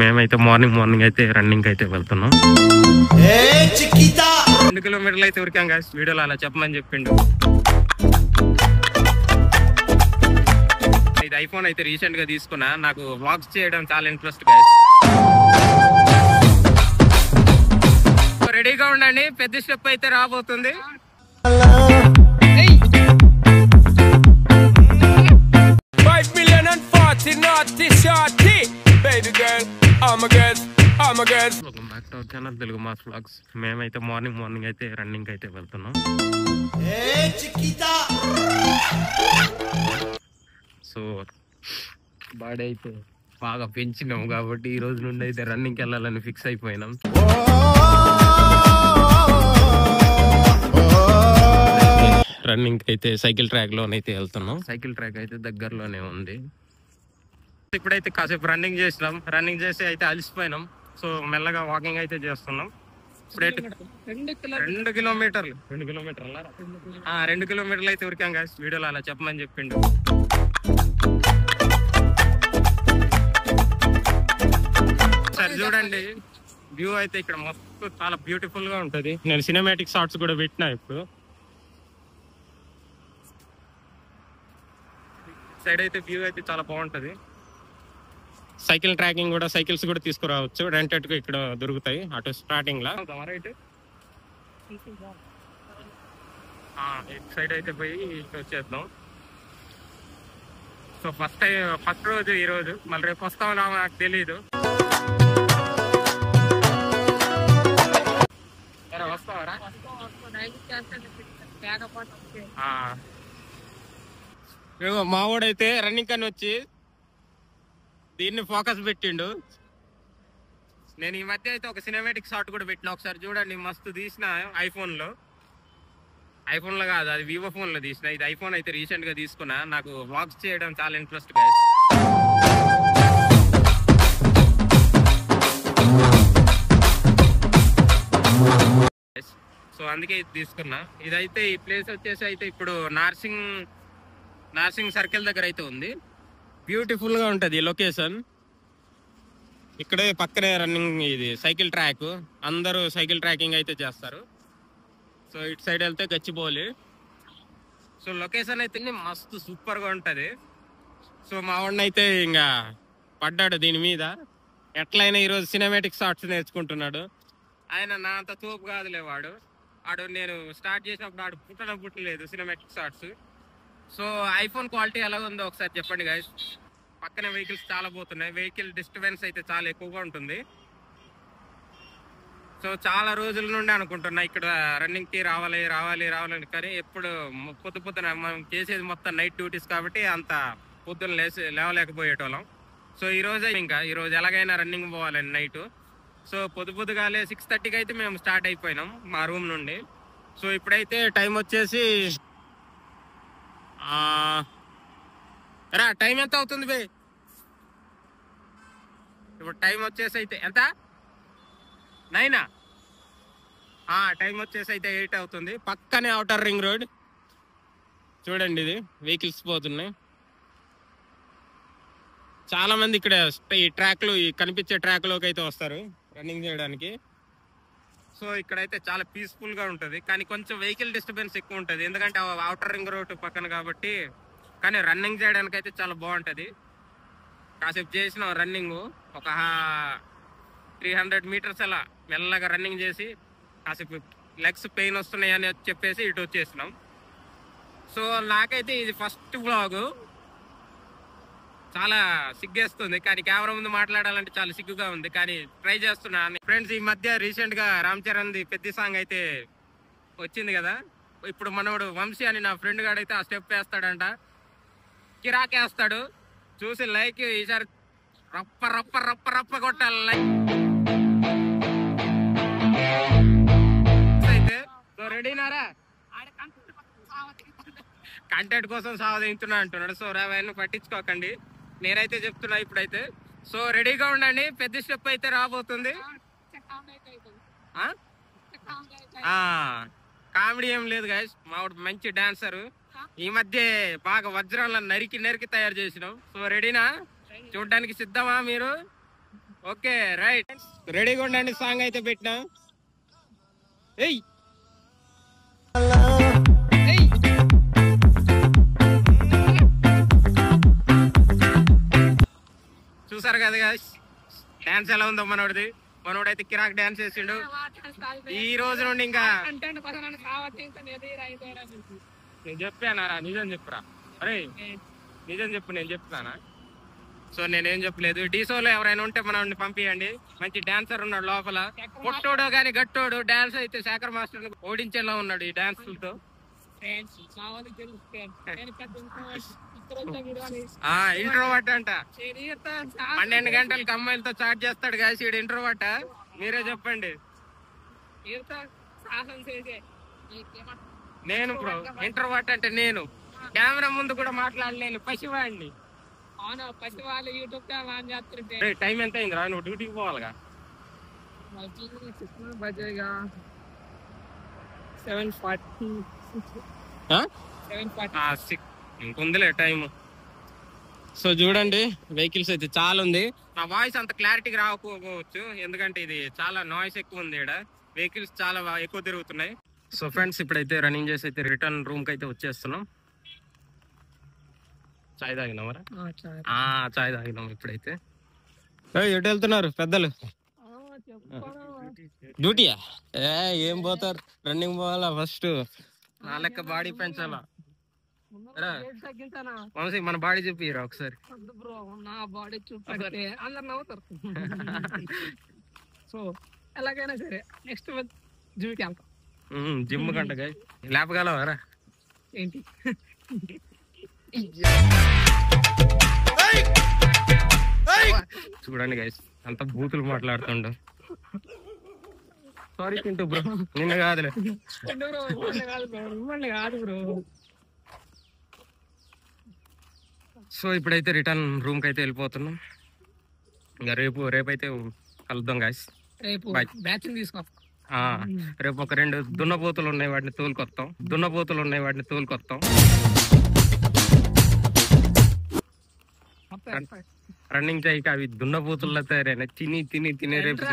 మేమైతే మార్నింగ్ అయితే రన్నింగ్ అయితే వెళ్తున్నాం. 2 కిలోమీటర్లు అయితే ఉరికాం గాయ్స్. వీడియోలో అలా చెప్పమని చెప్పిండు. ఇది ఐఫోన్ అయితే రీసెంట్ గా తీసుకున్నా. నాకు వ్లాగ్స్ చేయడం చాలా ఇంట్రెస్ట్ గాయ్స్. రెడీగా ఉండండి, పెద్ద స్టెప్ అయితే రాబోతుంది. Telugu mass vlogs. మేమైతే మార్నింగ్ అయితే రన్నింగ్ అయితే వెళ్తున్నాం. సో బాడీ అయితే బాగా పెంచినాం కాబట్టి ఈ రోజు నుండి అయితే రన్నింగ్కి వెళ్ళాలని ఫిక్స్ అయిపోయినాం. రన్నింగ్ అయితే సైకిల్ ట్రాక్ లోనైతే వెళ్తున్నాం. సైకిల్ ట్రాక్ అయితే దగ్గరలోనే ఉంది. ఇప్పుడైతే కాసేపు రన్నింగ్ చేసినాం. రన్నింగ్ చేసి అయితే అలసిపోయినాం. సో మెల్లగా వాకింగ్ అయితే చేస్తున్నాం. ఇప్పుడైతే 2 కిలోమీటర్లు 2 కిలోమీటర్లు అయితే ఉరికాం గాయ్స్. వీడియోలో అలా చెప్పమని చెప్పిండు. సరే చూడండి, వ్యూ అయితే ఇక్కడ మస్తు చాలా బ్యూటిఫుల్ గా ఉంటది. నేను సినిమాటిక్ షాట్స్ కూడా పెట్టినా. ఇప్పుడు సైడ్ అయితే వ్యూ అయితే చాలా బాగుంటది. సైకిల్ ట్రాకింగ్ కూడా, సైకిల్స్ కూడా తీసుకురావచ్చు. రెంటెడ్ గా ఇక్కడ దొరుకుతాయి. అటు స్టార్టింగ్ లా రైట్ సైడ్ అయితే పోయి ఇటు వచ్చేద్దాం. సో ఫస్ట్ రోజు ఈ రోజు, మళ్ళీ రేపు వస్తామో నాకు తెలీదు. వస్తావరా? మావాడైతే రన్నింగ్ కని వచ్చి దీన్ని ఫోకస్ పెట్టిండు. నేను ఈ మధ్య అయితే ఒక సినిమాటిక్ షాట్ కూడా పెట్టిన. ఒకసారి చూడండి, మస్తు తీసిన. ఐఫోన్ లో కాదు, అది వివో ఫోన్ లో తీసిన. ఇది ఐఫోన్ అయితే రీసెంట్ గా తీసుకున్నా. నాకు వ్లాగ్స్ చేయడం చాలా ఇంట్రెస్ట్ గాయ్స్. సో అందుకే ఇది తీసుకున్నా. ఇదైతే ఈ ప్లేస్ వచ్చేసి అయితే ఇప్పుడు నార్సింగ్ సర్కిల్ దగ్గర అయితే ఉంది. బ్యూటిఫుల్ గా ఉంటది లొకేషన్. ఇక్కడే పక్కనే రన్నింగ్, ఇది సైకిల్ ట్రాక్. అందరూ సైకిల్ ట్రాకింగ్ అయితే చేస్తారు. సో ఇటు సైడ్ వెళ్తే గచ్చిబౌలి. సో లొకేషన్ అయితే మస్తు సూపర్ గా ఉంటది. సో మా వాడిని అయితే ఇంకా పడ్డాడు దీని మీద. ఎట్లయినా ఈరోజు సినిమాటిక్ షాట్స్ నేర్చుకుంటున్నాడు. ఆయన నా అంత తోపు కాదులే వాడు. నేను స్టార్ట్ చేసినప్పుడు ఆడు పుట్టలేదు cinematic shots. So iPhone quality ఎలా ఉందో ఒకసారి చెప్పండి గాయ్స్. పక్కన వెహికల్స్ చాలా పోతున్నాయి. వెహికల్ డిస్టర్బెన్స్ అయితే చాలా ఎక్కువగా ఉంటుంది. సో చాలా రోజుల నుండి అనుకుంటున్నా ఇక్కడ రన్నింగ్ కి రావాలి కానీ ఎప్పుడు పొద్దున మనం చేసేది మొత్తం నైట్ డ్యూటీస్ కాబట్టి అంత పొద్దున్న లేవలేకపోయేటోళ్ళం. సో ఈ రోజు ఎలాగైనా రన్నింగ్ పోవాలని నైట్. సో పొద్దుగాలే 6:30కి అయితే మేము స్టార్ట్ అయిపోయినాం మా రూమ్ నుండి. సో ఇప్పుడైతే టైం వచ్చేసి టైం ఎంత అవుతుంది బే? ఇప్పుడు టైం వచ్చేసి అయితే ఎంత? 9. టైం వచ్చేసి అయితే 8 అవుతుంది. పక్కనే ఔటర్ రింగ్ రోడ్ చూడండి. ఇది వెహికల్స్ పోతున్నాయి. చాలా మంది ఇక్కడ ఈ ట్రాక్లు, ఈ కనిపించే ట్రాక్ లోకి అయితే వస్తారు రన్నింగ్ చేయడానికి. సో ఇక్కడైతే చాలా పీస్ఫుల్ గా ఉంటది. కానీ కొంచెం వెహికల్ డిస్టర్బెన్స్ ఎక్కువ ఉంటది, ఎందుకంటే ఔటర్ రింగ్ రోడ్ పక్కన కాబట్టి. కానీ రన్నింగ్ చేయడానికి అయితే చాలా బాగుంటది. కాసేపు చేసిన రన్నింగ్ ఒక 300 మీటర్స్ అలా మెల్లగా రన్నింగ్ చేసి కాసేపు లెగ్స్ పెయిన్ వస్తున్నాయి అని చెప్పేసి ఇటు వచ్చేసినాం. సో నాకైతే ఇది ఫస్ట్ వ్లాగ్. చాలా సిగ్గేస్తుంది, కానీ కెమెరా ముందు మాట్లాడాలంటే చాలా సిగ్గుగా ఉంది. కానీ ట్రై చేస్తున్నాను ఫ్రెండ్స్. ఈ మధ్య రీసెంట్ గా రామ్ చరణ్ ది పెద్ద సాంగ్ అయితే వచ్చింది కదా. ఇప్పుడు మనోడు వంశీ అని నా ఫ్రెండ్ గాడైతే ఆ స్టెప్ వేస్తాడంట. కిరాకేస్తాడు. చూసి లైక్ ఈసారి రప్ప రప్ప రప్ప రప్ప కొట్టాలి లైక్ అయితే. సో రెడీనారా? కంటెంట్ కోసం సావదించున్నా అంటున్నాడు. సో రావాయన్ని పట్టించుకోకండి, నేనైతే చెప్తున్నా ఇప్పుడైతే. సో రెడీగా ఉండండి, పెద్ద స్టెప్ అయితే రాబోతుంది. కామెడీ ఏం లేదు గైస్, మావాడు మంచి డాన్సర్. ఈ మధ్య బాగా వజ్రాలను నరికి తయారు చేసినాం. సో రెడీనా? చూడ్డానికి సిద్ధమా మీరు? ఓకే రైట్, రెడీగా ఉండండి. సాంగ్ అయితే పెట్టినా. ఏయ్ ఏయ్. చూసారు కదా డాన్స్ ఎలా ఉందో మనోడిది. మనోడైతే కిరాక్ డాన్స్ చేసిండు. ఈ రోజు నుండి ఇంకా నేను చెప్పానారా, నిజం చెప్పురా. అరే నిజం చెప్పు, నేను చెప్తానా? సో నేనేం చెప్పలేదు. డీసోలో ఎవరైనా ఉంటే మనం పంపించండి. మంచి డాన్సర్ ఉన్నాడు లోపల. పొట్టోడు గాని గట్టోడు డాన్స్ అయితే శేఖర్ మాస్టర్ ఓడించేలా ఉన్నాడు ఈ డాన్స్లతో. ఇంట్రోవర్ట్ అంట. 12 గంటలకి అమ్మాయిలతో చాట్ చేస్తాడు కాసి ఇంట్రోవర్ట్. మీరే చెప్పండి. నేను బ్రో ఇంట్రోవర్ట్ అంటే నేను కెమెరా ముందు కూడా మాట్లాడలేను, పసివాడిని. టైం ఎంత అయింది రా? నువ్వు డ్యూటీకి పోవాలిగా. 7:40 ఇంకుందిలే టైం. సో చూడండి వెహికల్స్ అయితే చాలా ఉంది. నా వాయిస్ అంత క్లారిటీగా రాకపోవచ్చు, ఎందుకంటే ఇది చాలా నాయిస్ ఎక్కువ ఉంది. ఇక్కడ వెహికల్స్ చాలా ఎక్కువ తిరుగుతున్నాయి. సో ఫ్రెండ్స్ ఇప్పుడైతే రన్నింగ్ చేసి అయితే రిటర్న్ రూమ్ కి అయితే వచ్చేస్తున్నాం. చాయ్ తాగినాం మరా? చాయ్ తాగినాం ఇప్పుడైతే. ఎటు వెళ్తున్నారు పెద్దలు? డ్యూటీయా? ఏం పోతారు, రన్నింగ్ పోవాలా ఫస్ట్. నా లెక్క బాడీ పెంచాలా. వంశీ మన బాడీ చూపిరా ఒకసారి. నా బాడీ చూపి అందరు నవ్వుతారు. సో ఎలాగైనా సరే నెక్స్ట్ జిమ్కి వెళ్తాం. జిమ్ కంట లేపగలవారా ఏంటి? చూడండి గైస్ అంత బూతులు మాట్లాడుతుండు. సారీ చింటూ బ్రో, నిన్న కాదులే. కాదు బ్రో. సో ఇప్పుడైతే రిటర్న్ రూమ్ కి అయితే వెళ్ళిపోతున్నాం. ఇంకా రేపైతే కలుద్దాం గాయస్. రేపు బ్యాచింగ్ తీసుకో. రేపు ఒక 2 దున్నపోతులు ఉన్నాయి, వాటిని తోలుకొత్తాం. రన్నింగ్ చేయక అవి దున్నపోతుల్లో తయారైనా తిని రేపు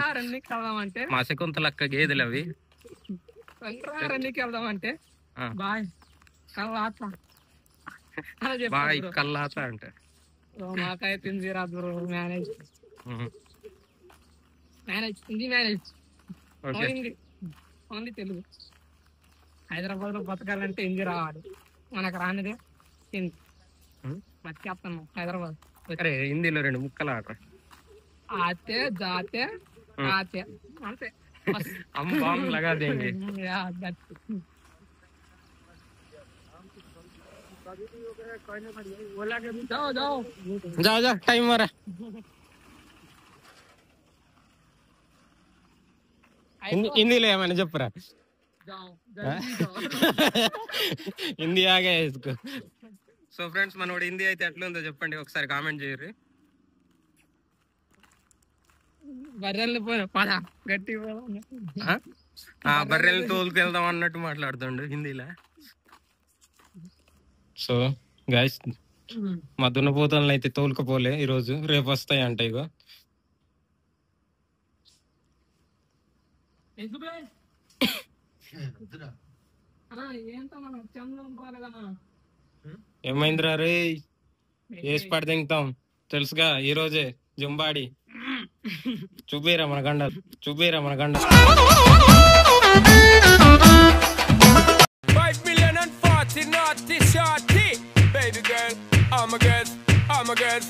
మా శకుంతలక్క గేదెలు అవి. రన్నింగ్కి వెళ్దామంటే బాయ్ కల్లాత అంటే మాకైతే మేనేజ్ ఓన్లీ తెలుగు. హైదరాబాద్ లో బతకాలంటే హిందీ రావాలి. మనకు రానిదే హిందీ. బతికేస్తాను హైదరాబాద్. హిందీలో 2 ముక్కలు ఆట. ఆతే జాతే ఆతే అంతే. లగా దేంగే. जाओ टाइम मारा. हिंदी ले मैंने जब परा हिंदी आ गया इसको. సో ఫ్రెండ్స్ మనోడు హిందీ అయితే ఎట్లుందో చెప్పండి ఒకసారి కామెంట్ చేయరు. బర్రెల్ని పద గట్టి బర్రెల్ని తోలుకెళ్దాం అన్నట్టు మాట్లాడుతుండు హిందీలో. సో గైస్ మా దున్నపోతలను అయితే తోలుకపోలే ఈరోజు, రేపు వస్తాయి అంట. ఇగో ఏమైందిరా రే? వేసి పడి దింగుతాం తెలుసుగా ఈ రోజే జంబాడి. చూపిరా మన గండ. 5 million and 40 naughty shorty. Baby girl, I'm a girl.